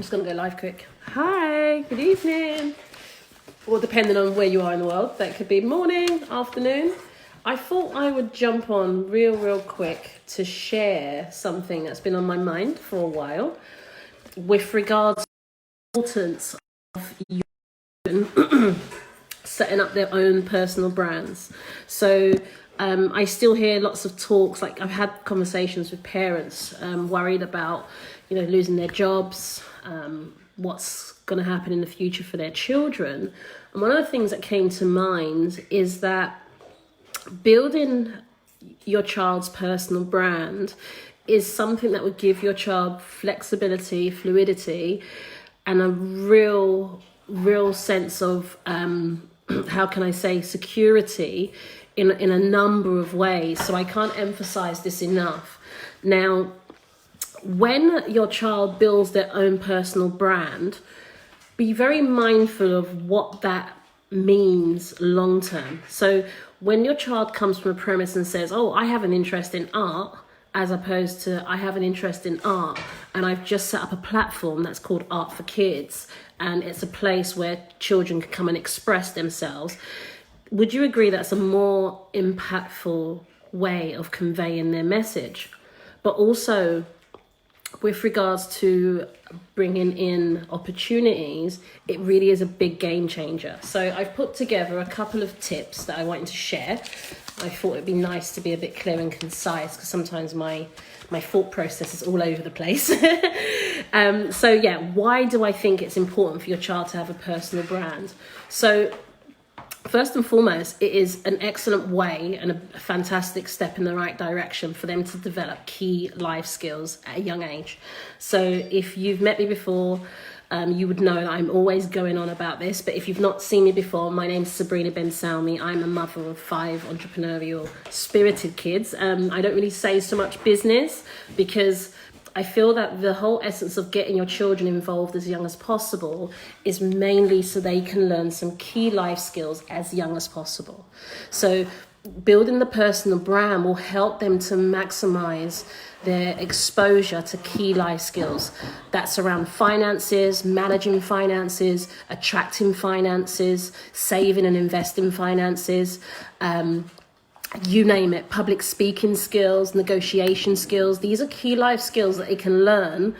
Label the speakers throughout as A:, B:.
A: just going to go live quick. Hi, good evening. Or depending on where you are in the world, that could be morning, afternoon. I thought I would jump on real quick to share something that's been on my mind for a while with regards to the importance of you setting up their own personal brands. So I still hear lots of talks, like I've had conversations with parents worried about, losing their jobs, what's going to happen in the future for their children. And one of the things that came to mind is that building your child's personal brand is something that would give your child flexibility, fluidity, and a real sense of, how can I say, security in a number of ways. So I can't emphasize this enough. Now, when your child builds their own personal brand, be very mindful of what that means long term. So when your child comes from a premise and says, oh, I have an interest in art, as opposed to I have an interest in art and I've just set up a platform that's called Art for Kids, and it's a place where children can come and express themselves, would you agree that's a more impactful way of conveying their message? But also, with regards to bringing in opportunities, it really is a big game changer. So I've put together a couple of tips that I wanted to share. I thought it'd be nice to be a bit clear and concise, because sometimes my thought process is all over the place. Why do I think it's important for your child to have a personal brand? So first and foremost, it is an excellent way and a fantastic step in the right direction for them to develop key life skills at a young age. So if you've met me before, you would know that I'm always going on about this. But if you've not seen me before, my name's Sabrina Ben-Salmi. I'm a mother of 5 entrepreneurial, spirited kids. I don't really say so much business because I feel that the whole essence of getting your children involved as young as possible is mainly so they can learn some key life skills as young as possible. So building the personal brand will help them to maximize their exposure to key life skills. That's around finances, managing finances, attracting finances, saving and investing finances, you name it, public speaking skills, negotiation skills. These are key life skills that they can learn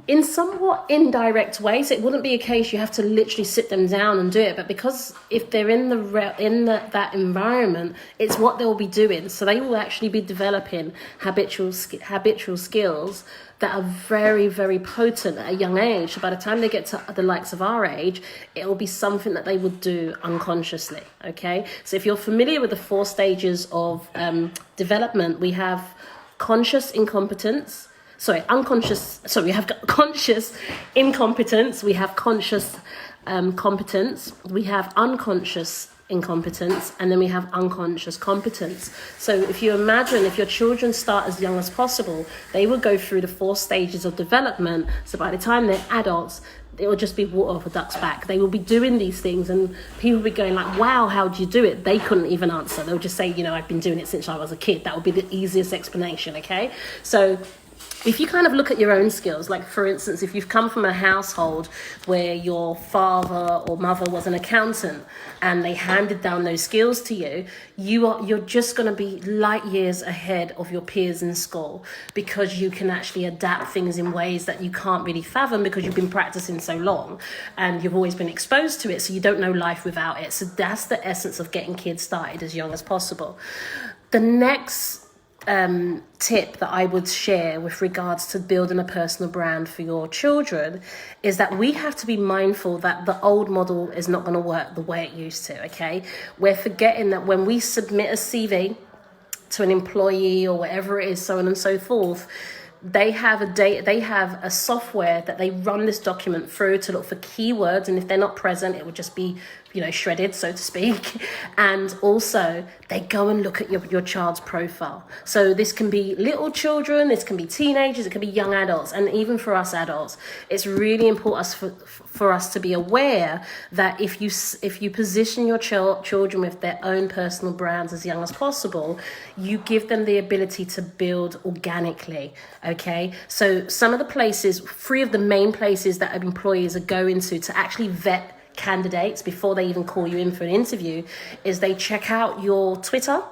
A: in somewhat indirect ways. It wouldn't be a case you have to literally sit them down and do it, but because if they're in that environment, it's what they'll be doing. So they will actually be developing habitual skills that are very potent at a young age. So by the time they get to the likes of our age, it will be something that they would do unconsciously. Okay, so if you're familiar with the 4 stages of development, we have conscious incompetence. We have conscious incompetence, we have conscious competence, we have unconscious incompetence, and then we have unconscious competence. So if you imagine, if your children start as young as possible, they will go through the 4 stages of development. So by the time they're adults, it will just be water off a duck's back. They will be doing these things and people will be going like, wow, how do you do it? They couldn't even answer. They'll just say, I've been doing it since I was a kid. That would be the easiest explanation, okay? So if you kind of look at your own skills, like for instance, if you've come from a household where your father or mother was an accountant and they handed down those skills to you, you're just going to be light years ahead of your peers in school, because you can actually adapt things in ways that you can't really fathom because you've been practicing so long and you've always been exposed to it, so you don't know life without it. So that's the essence of getting kids started as young as possible. The next tip that I would share with regards to building a personal brand for your children is that we have to be mindful that the old model is not going to work the way it used to, okay? We're forgetting that when we submit a CV to an employee or whatever it is, so on and so forth, they have a software that they run this document through to look for keywords, and if they're not present, it would just be shredded, so to speak. And also they go and look at your child's profile. So this can be little children, this can be teenagers, it can be young adults, and even for us adults, it's really important for us to be aware that if you position your children with their own personal brands as young as possible, you give them the ability to build organically. Okay. Okay, so some of the places, 3 of the main places that employees are going to actually vet candidates before they even call you in for an interview, is they check out your Twitter,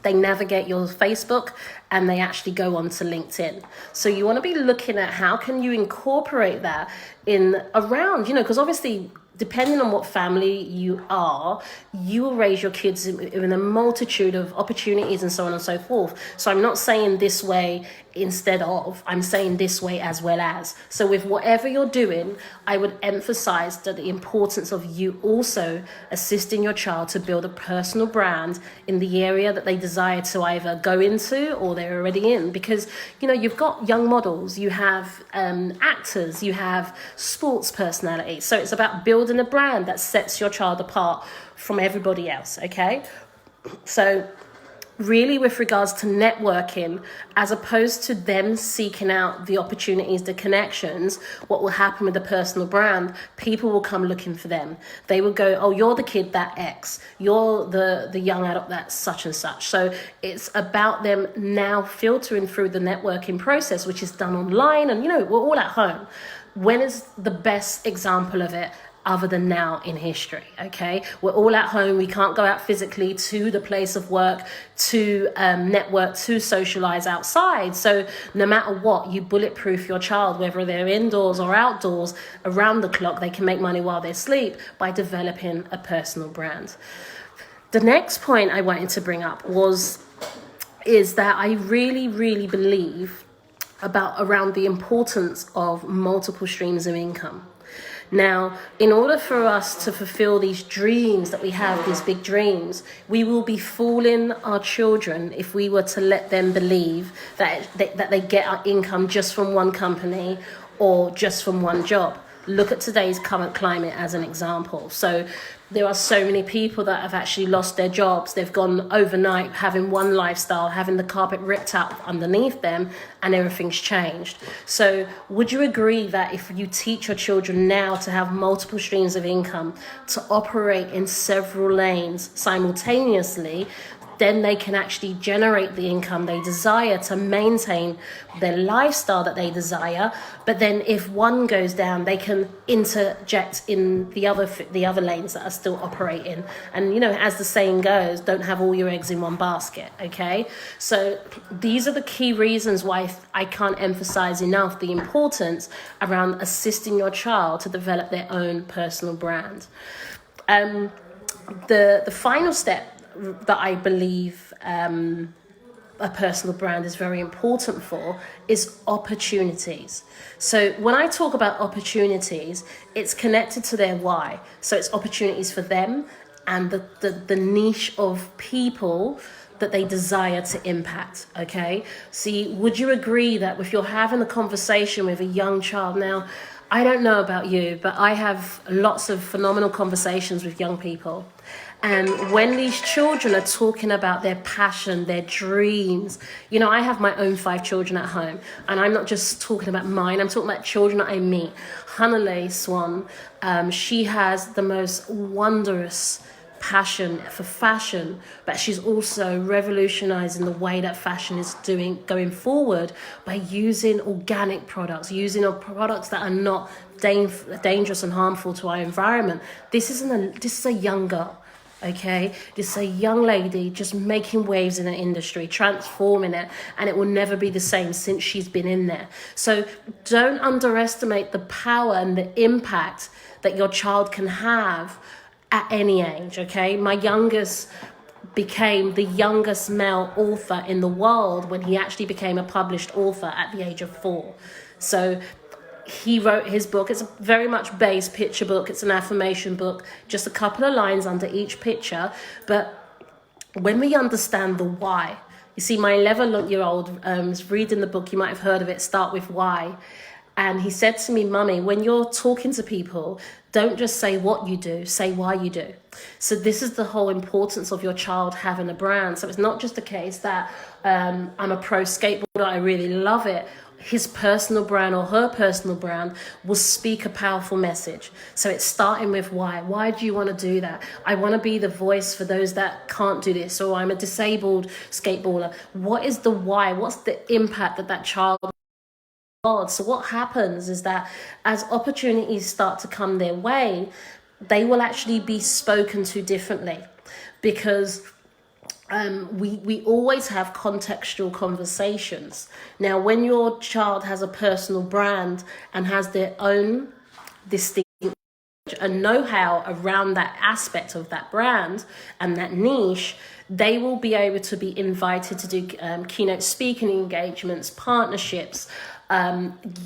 A: they navigate your Facebook, and they actually go on to LinkedIn. So you want to be looking at how can you incorporate that in around, because obviously, depending on what family you are, you will raise your kids in a multitude of opportunities and so on and so forth. So I'm not saying this way instead of, I'm saying this way as well as. So with whatever you're doing, I would emphasize that the importance of you also assisting your child to build a personal brand in the area that they desire to either go into or they're already in. Because, you've got young models, you have actors, you have sports personalities. So it's about building a brand that sets your child apart from everybody else, okay? So really with regards to networking, as opposed to them seeking out the opportunities, the connections, what will happen with the personal brand, people will come looking for them. They will go, oh, you're the kid that X, you're the young adult that such and such. So it's about them now filtering through the networking process, which is done online, and we're all at home. When is the best example of it other than now in history? Okay, we're all at home, we can't go out physically to the place of work to network, to socialize outside. So no matter what, you bulletproof your child, whether they're indoors or outdoors, around the clock. They can make money while they sleep by developing a personal brand. The next point I wanted to bring up is that I really, really believe around the importance of multiple streams of income. Now, in order for us to fulfill these dreams that we have, these big dreams, we will be fooling our children if we were to let them believe that they get our income just from one company or just from one job. Look at today's current climate as an example. So there are so many people that have actually lost their jobs. They've gone overnight having one lifestyle, having the carpet ripped out underneath them, and everything's changed. So would you agree that if you teach your children now to have multiple streams of income, to operate in several lanes simultaneously, then they can actually generate the income they desire to maintain their lifestyle that they desire. But then if one goes down, they can interject in the other lanes that are still operating. And, as the saying goes, don't have all your eggs in one basket, okay? So these are the key reasons why I can't emphasize enough the importance around assisting your child to develop their own personal brand. The final step that I believe a personal brand is very important for is opportunities. So when I talk about opportunities, it's connected to their why. So it's opportunities for them and the niche of people that they desire to impact, okay? See, would you agree that if you're having a conversation with a young child now, I don't know about you, but I have lots of phenomenal conversations with young people. And when these children are talking about their passion, their dreams, I have my own 5 children at home, and I'm not just talking about mine, I'm talking about children that I meet. Hanalei Swan, she has the most wondrous passion for fashion, but she's also revolutionizing the way that fashion is going forward by using organic products, using products that are not dangerous and harmful to our environment. This is a young girl. Okay, this is a young lady just making waves in the industry, transforming it, and it will never be the same since she's been in there. So don't underestimate the power and the impact that your child can have at any age, okay? My youngest became the youngest male author in the world when he actually became a published author at the age of 4. So he wrote his book. It's a very much based picture book. It's an affirmation book, just a couple of lines under each picture. But when we understand the why, you see, my 11-year-old was reading the book. You might have heard of it, Start With Why. And he said to me, Mummy, when you're talking to people, don't just say what you do, say why you do. So this is the whole importance of your child having a brand. So it's not just the case that I'm a pro skateboarder, I really love it. His personal brand or her personal brand will speak a powerful message. So it's starting with why. Why do you want to do that? I want to be the voice for those that can't do this, or I'm a disabled skateboarder. What is the why? What's the impact that child God. So what happens is that as opportunities start to come their way, they will actually be spoken to differently, because we always have contextual conversations. Now, when your child has a personal brand and has their own distinct and know-how around that aspect of that brand and that niche, they will be able to be invited to do keynote speaking engagements, partnerships,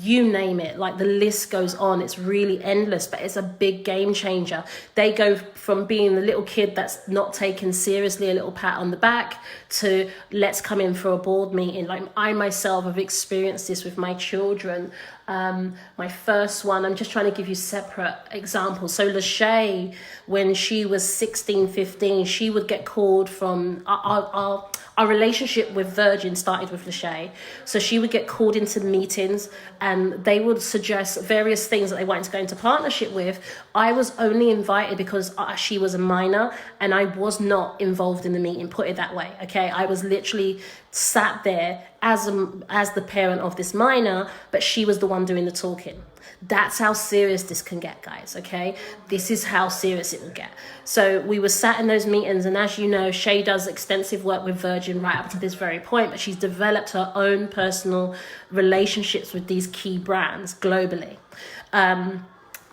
A: you name it. Like, the list goes on. It's really endless, but it's a big game changer. They go from being the little kid that's not taken seriously, a little pat on the back, to let's come in for a board meeting. Like, I myself have experienced this with my children. My first one, I'm just trying to give you separate examples. So Lachey, when she was 16, 15, she would get called from our relationship with Virgin started with Lachey. So she would get called into meetings and they would suggest various things that they wanted to go into partnership with. I was only invited because she was a minor and I was not involved in the meeting, put it that way. Okay, I was literally sat there as the parent of this minor, but she was the one doing the talking. That's how serious this can get, guys, okay? This is how serious it will get. So we were sat in those meetings, and as you know, Shay does extensive work with Virgin right up to this very point, but she's developed her own personal relationships with these key brands globally.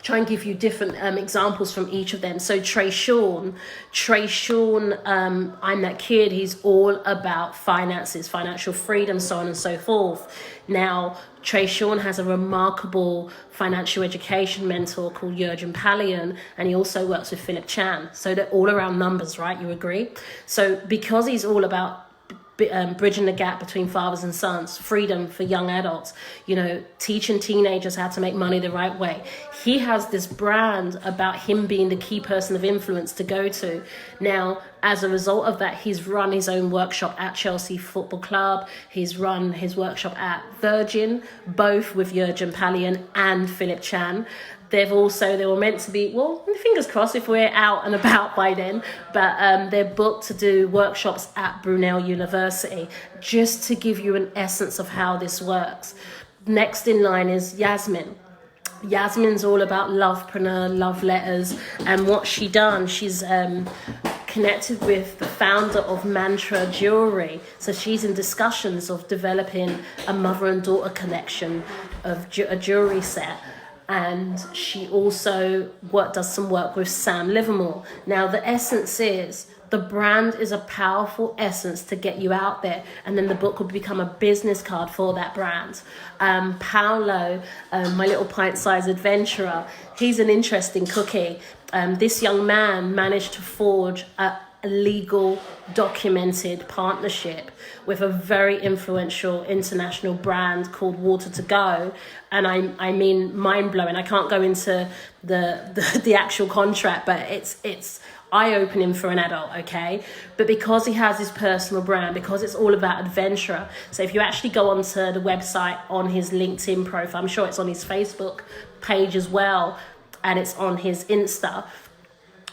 A: Try and give you different examples from each of them. So Trayshawn, I'm that kid. He's all about finances, financial freedom, so on and so forth. Now, Trayshawn has a remarkable financial education mentor called Jurgen Palian, and he also works with Philip Chan. So they're all around numbers, right? You agree? So because he's all about bridging the gap between fathers and sons, freedom for young adults, teaching teenagers how to make money the right way. He has this brand about him being the key person of influence to go to. Now, as a result of that, he's run his own workshop at Chelsea Football Club. He's run his workshop at Virgin, both with Jurgen Palian and Philip Chan. They were meant to be, well, fingers crossed if we're out and about by then, but they're booked to do workshops at Brunel University, just to give you an essence of how this works. Next in line is Yasmin. Yasmin's all about lovepreneur, love letters, and what she's connected with the founder of Mantra Jewelry. So she's in discussions of developing a mother and daughter connection of a jewelry set. And she also does some work with Sam Livermore. Now, the essence is, the brand is a powerful essence to get you out there. And then the book will become a business card for that brand. Paolo, my little pint-sized adventurer, he's an interesting cookie. This young man managed to forge a legal, documented partnership with a very influential international brand called Water to Go. And I mean, mind-blowing. I can't go into the actual contract, but it's eye-opening for an adult, okay? But because he has his personal brand, because it's all about adventure, so if you actually go onto the website on his LinkedIn profile, I'm sure it's on his Facebook page as well, and it's on his Insta,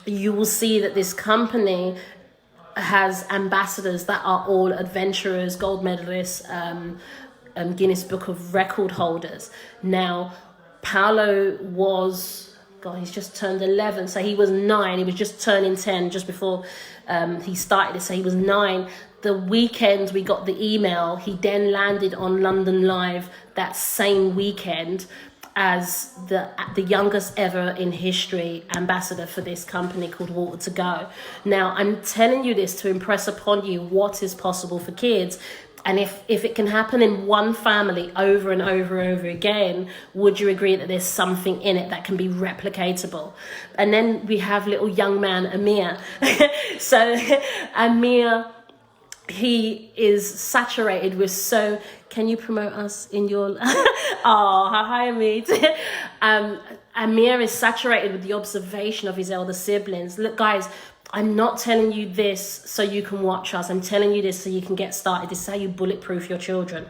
A: you will see that this company has ambassadors that are all adventurers, gold medalists, Guinness Book of Record holders. Now, Paolo he's just turned 11, so he was 9. He was just turning 10 just before he started it, so he was 9. The weekend we got the email, he then landed on London Live that same weekend as the youngest ever in history ambassador for this company called Water to Go. Now, I'm telling you this to impress upon you what is possible for kids. And if it can happen in one family over and over and over again, would you agree that there's something in it that can be replicatable? And then we have little young man, Amir. So Amir, he is saturated with can you promote us in your... Oh, hi, Amit. Amir is saturated with the observation of his elder siblings. Look, guys, I'm not telling you this so you can watch us. I'm telling you this so you can get started. This is how you bulletproof your children.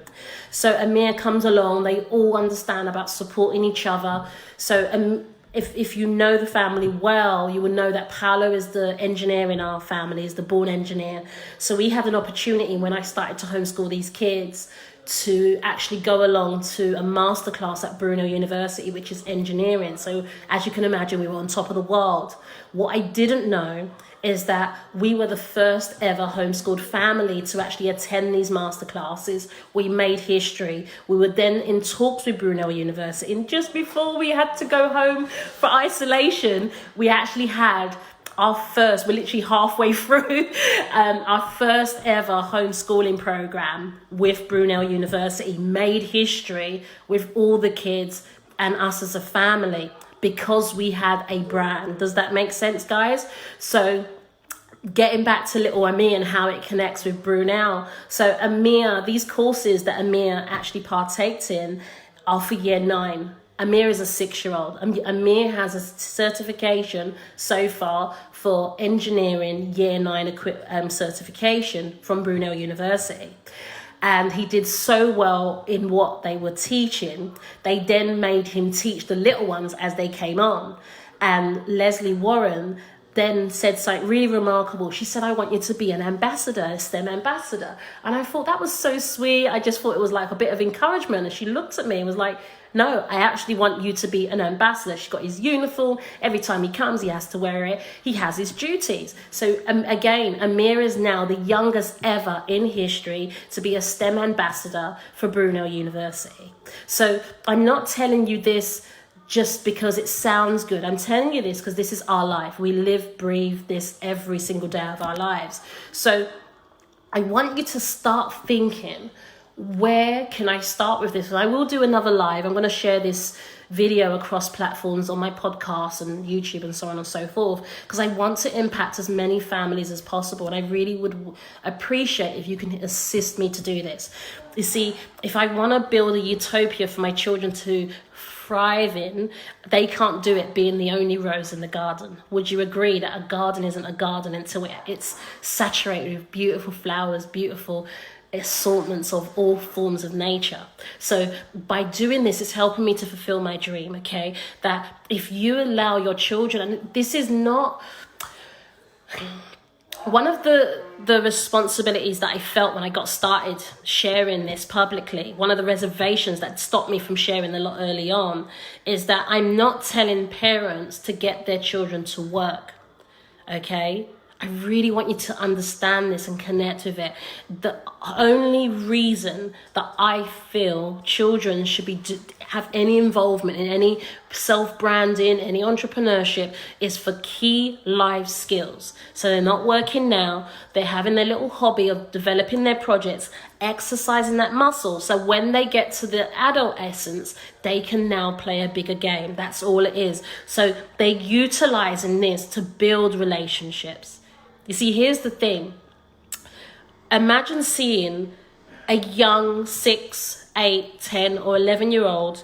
A: So Amir comes along. They all understand about supporting each other. So if you know the family well, you will know that Paolo is the engineer in our family, is the born engineer. So we had an opportunity when I started to homeschool these kids to actually go along to a masterclass at Brunel University, which is engineering. So as you can imagine, we were on top of the world. What I didn't know is that we were the first ever homeschooled family to actually attend these masterclasses. We made history. We were then in talks with Brunel University, and just before we had to go home for isolation, we actually had we're literally halfway through our first ever homeschooling program with Brunel University, made history with all the kids and us as a family because we had a brand. Does that make sense, guys? So getting back to little Amir and how it connects with Brunel. So Amir, these courses that Amir actually partakes in are for year 9. Amir is a 6-year-old. Amir has a certification so far for engineering year 9 certification from Brunel University. And he did so well in what they were teaching. They then made him teach the little ones as they came on. And Leslie Warren then said something really remarkable. She said, I want you to be an ambassador, a STEM ambassador. And I thought that was so sweet. I just thought it was like a bit of encouragement. And she looked at me and was like, no, I actually want you to be an ambassador. She's got his uniform. Every time he comes, he has to wear it. He has his duties. So again, Amir is now the youngest ever in history to be a STEM ambassador for Brunel University. So I'm not telling you this just because it sounds good. I'm telling you this because this is our life. We live, breathe this every single day of our lives. So I want you to start thinking, where can I start with this? And I will do another live. I'm going to share this video across platforms on my podcast and YouTube and so on and so forth, because I want to impact as many families as possible. And I really would appreciate if you can assist me to do this. You see, if I want to build a utopia for my children to thrive in, they can't do it being the only rose in the garden. Would you agree that a garden isn't a garden until it's saturated with beautiful flowers, beautiful assortments of all forms of nature? So by doing this, it's helping me to fulfill my dream, okay? That if you allow your children, and this is not... One of the responsibilities that I felt when I got started sharing this publicly, one of the reservations that stopped me from sharing a lot early on, is that I'm not telling parents to get their children to work, okay? I really want you to understand this and connect with it. The only reason that I feel children should have any involvement in any self-branding, any entrepreneurship, is for key life skills. So they're not working now, they're having their little hobby of developing their projects, exercising that muscle. So when they get to the adult essence, they can now play a bigger game. That's all it is. So they're utilizing this to build relationships. You see, here's the thing. Imagine seeing a young 6, 8, 10 or 11-year-old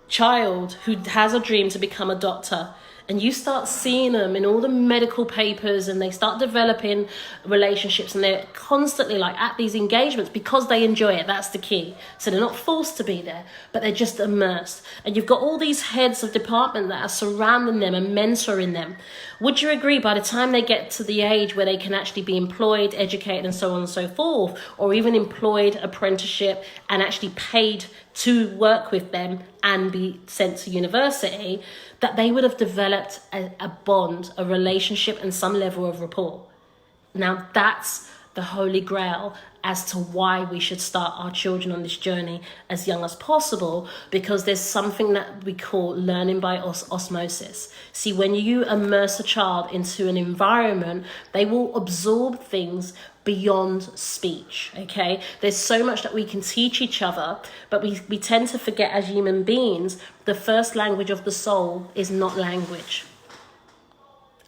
A: child who has a dream to become a doctor, and you start seeing them in all the medical papers, and they start developing relationships, and they're constantly like at these engagements because they enjoy it. That's the key. So they're not forced to be there, but they're just immersed. And you've got all these heads of department that are surrounding them and mentoring them. Would you agree, by the time they get to the age where they can actually be employed, educated, and so on and so forth, or even employed, apprenticeship, and actually paid to work with them and be sent to university, that they would have developed a bond, a relationship, and some level of rapport? Now that's the holy grail as to why we should start our children on this journey as young as possible, because there's something that we call learning by osmosis. See, when you immerse a child into an environment, they will absorb things beyond speech, okay? There's so much that we can teach each other, but we tend to forget as human beings, the first language of the soul is not language.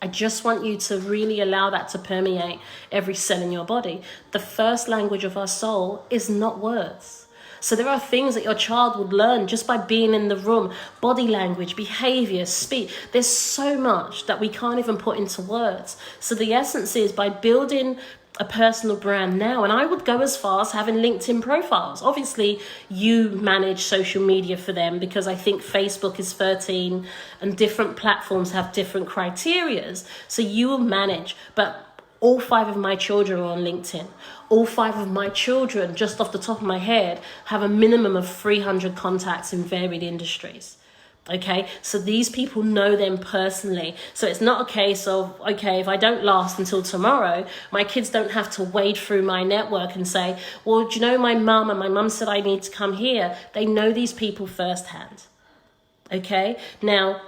A: I just want you to really allow that to permeate every cell in your body. The first language of our soul is not words. So there are things that your child would learn just by being in the room. Body language, behavior, speech. There's so much that we can't even put into words. So the essence is, by building a personal brand now, and I would go as far as having LinkedIn profiles. Obviously, you manage social media for them, because I think Facebook is 13 and different platforms have different criterias. So you will manage, but All 5 of my children are on LinkedIn. All 5 of my children, just off the top of my head, have a minimum of 300 contacts in varied industries. Okay, so these people know them personally. So it's not a case of, okay, if I don't last until tomorrow, my kids don't have to wade through my network and say, well, do you know my mum, and my mum said I need to come here. They know these people firsthand. Okay, now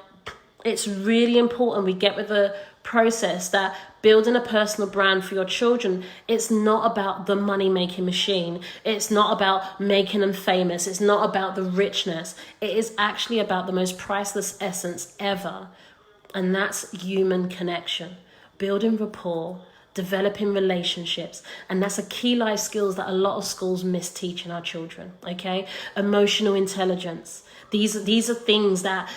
A: it's really important we get with the process that building a personal brand for your children, it's not about the money-making machine. It's not about making them famous. It's not about the richness. It is actually about the most priceless essence ever, and that's human connection, building rapport, developing relationships. And that's a key life skills that a lot of schools miss teaching our children. Okay, emotional intelligence. These are things that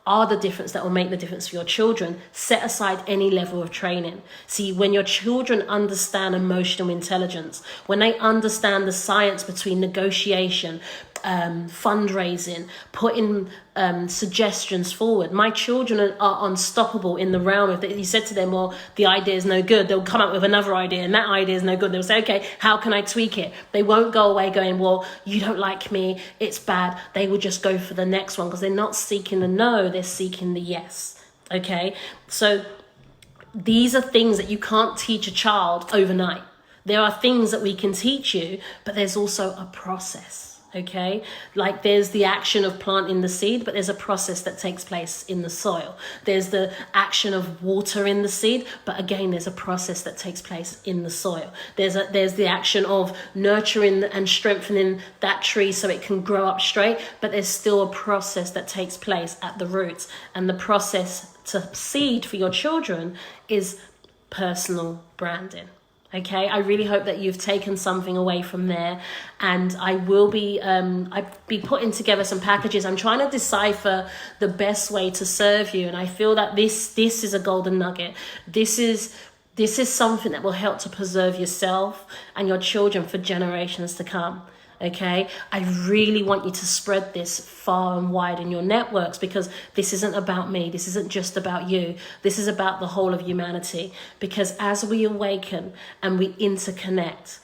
A: are the difference that will make the difference for your children. Set aside any level of training. See, when your children understand emotional intelligence, when they understand the science between negotiation, fundraising, putting suggestions forward. My children are unstoppable in the realm of that. You said to them, well, the idea is no good. They'll come up with another idea, and that idea is no good. They'll say, okay, how can I tweak it? They won't go away going, well, you don't like me, it's bad. They will just go for the next one, because they're not seeking the no, they're seeking the yes. Okay, so these are things that you can't teach a child overnight. There are things that we can teach you, but there's also a process. Okay, like there's the action of planting the seed, but there's a process that takes place in the soil. There's the action of watering the seed, but again, there's a process that takes place in the soil. There's the action of nurturing and strengthening that tree so it can grow up straight, but there's still a process that takes place at the roots. And the process to seed for your children is personal branding. Okay, I really hope that you've taken something away from there, and I will be putting together some packages. I'm trying to decipher the best way to serve you, and I feel that this is a golden nugget. This is something that will help to preserve yourself and your children for generations to come. Okay, I really want you to spread this far and wide in your networks, because this isn't about me. This isn't just about you. This is about the whole of humanity, because as we awaken and we interconnect,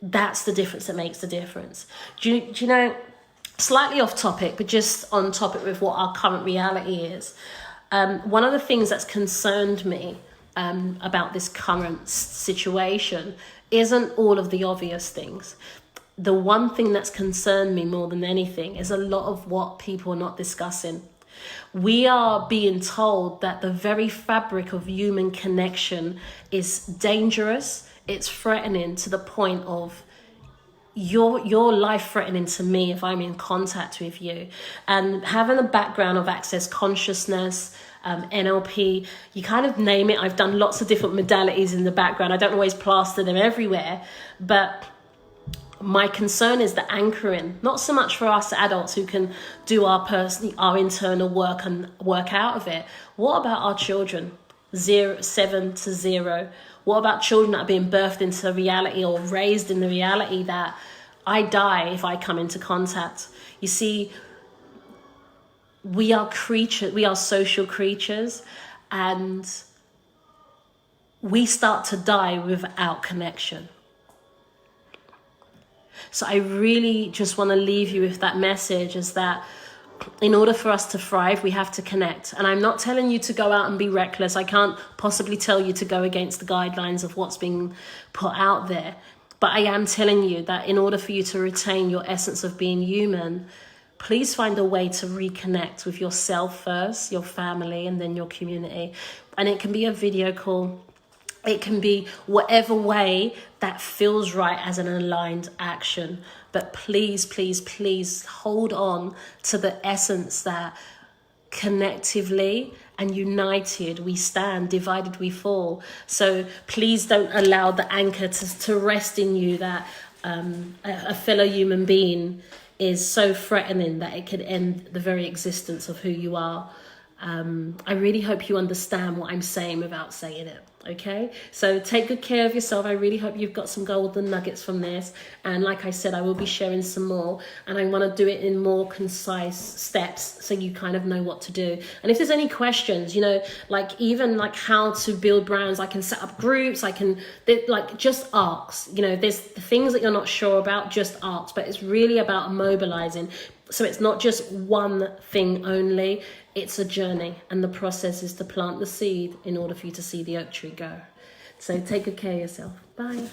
A: that's the difference that makes the difference. Do you know, slightly off topic, but just on topic with what our current reality is, one of the things that's concerned me about this current situation isn't all of the obvious things. The one thing that's concerned me more than anything is a lot of what people are not discussing. We are being told that the very fabric of human connection is dangerous. It's threatening to the point of your life threatening to me if I'm in contact with you. And having a background of access consciousness, NLP, you kind of name it. I've done lots of different modalities in the background. I don't always plaster them everywhere, but my concern is the anchoring, not so much for us adults who can do our internal work and work out of it. What about our children, 7 to 0? What about children that are being birthed into the reality or raised in the reality that I die if I come into contact? You see, we are social creatures, and we start to die without connection. So I really just want to leave you with that message, is that in order for us to thrive, we have to connect. And I'm not telling you to go out and be reckless. I can't possibly tell you to go against the guidelines of what's being put out there. But I am telling you that in order for you to retain your essence of being human, please find a way to reconnect with yourself first, your family, and then your community. And it can be a video call. It can be whatever way that feels right as an aligned action. But please, please, please hold on to the essence that collectively and united we stand, divided we fall. So please don't allow the anchor to rest in you that a fellow human being is so threatening that it could end the very existence of who you are. I really hope you understand what I'm saying without saying it. Okay, so take good care of yourself. I really hope you've got some golden nuggets from this. And like I said, I will be sharing some more, and I want to do it in more concise steps so you kind of know what to do. And if there's any questions, like even like how to build brands, I can set up groups, like just ask. There's the things that you're not sure about, just ask. But it's really about mobilizing. So it's not just one thing only, it's a journey, and the process is to plant the seed in order for you to see the oak tree grow. So take good care of yourself. Bye.